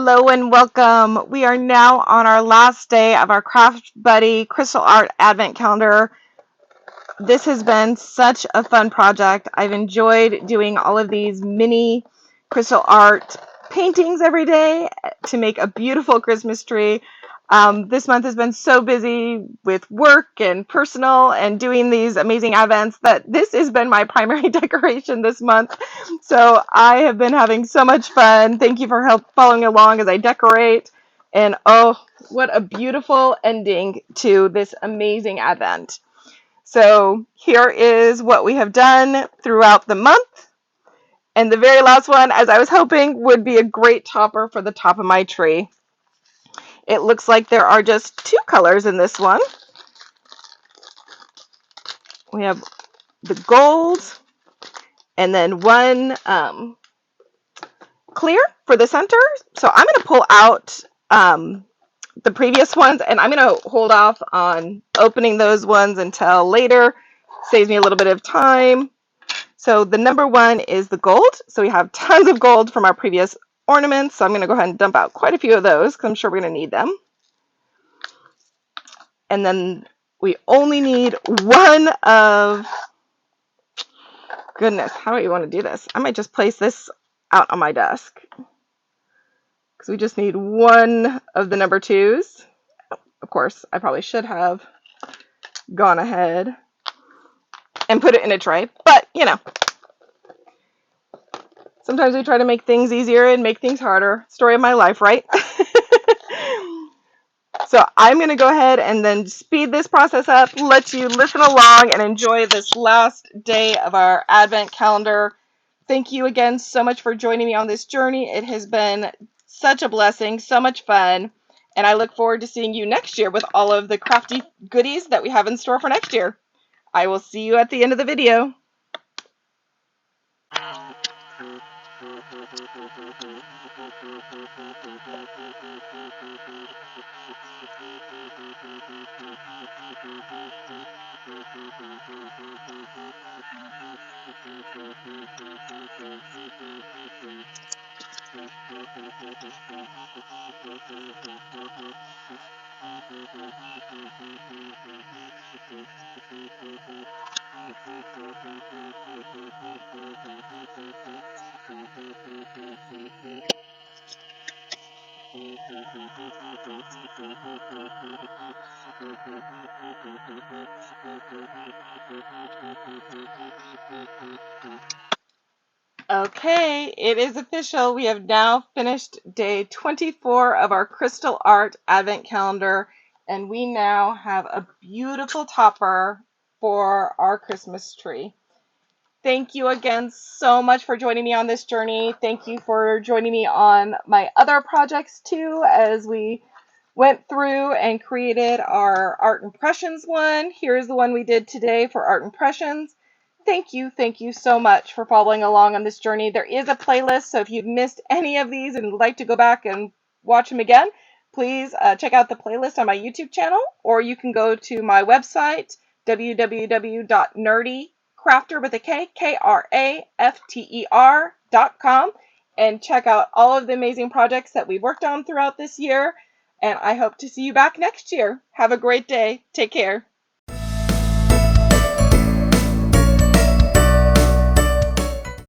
Hello and welcome. We are now on our last day of our Craft Buddy Crystal Art Advent Calendar. This has been such a fun project. I've enjoyed doing all of these mini crystal art paintings every day to make a beautiful Christmas tree. This month has been so busy with work and personal and doing these amazing advents that this has been my primary decoration this month. So I have been having so much fun. Thank you for following along as I decorate. And oh, what a beautiful ending to this amazing advent. So here is what we have done throughout the month. And the very last one, as I was hoping, would be a great topper for the top of my tree. It looks like there are just two colors in this one. We have the gold and then one clear for the center. So I'm going to pull out the previous ones, and I'm going to hold off on opening those ones until later. Saves me a little bit of time. So the number one is the gold. So we have tons of gold from our previous ornaments. So I'm going to go ahead and dump out quite a few of those because I'm sure we're going to need them. And then we only need one of, goodness, how do you want to do this? I might just place this out on my desk because we just need one of the number twos. Of course, I probably should have gone ahead and put it in a tray, but you know, sometimes we try to make things easier and make things harder. Story of my life, right? So I'm going to go ahead and then speed this process up, let you listen along and enjoy this last day of our Advent calendar. Thank you again so much for joining me on this journey. It has been such a blessing, so much fun, and I look forward to seeing you next year with all of the crafty goodies that we have in store for next year. I will see you at the end of the video. Okay, it is official. We have now finished day 24 of our Crystal Art Advent Calendar, and we now have a beautiful topper for our Christmas tree. Thank you again so much for joining me on this journey. Thank you for joining me on my other projects too, as we went through and created our Art Impressions one. Here's the one we did today for Art Impressions. Thank you so much for following along on this journey. There is a playlist, so if you've missed any of these and would like to go back and watch them again, please check out the playlist on my YouTube channel, or you can go to my website, www.nerdykrafter with a K, Krafter.com, and check out all of the amazing projects that we've worked on throughout this year. And I hope to see you back next year. Have a great day. Take care.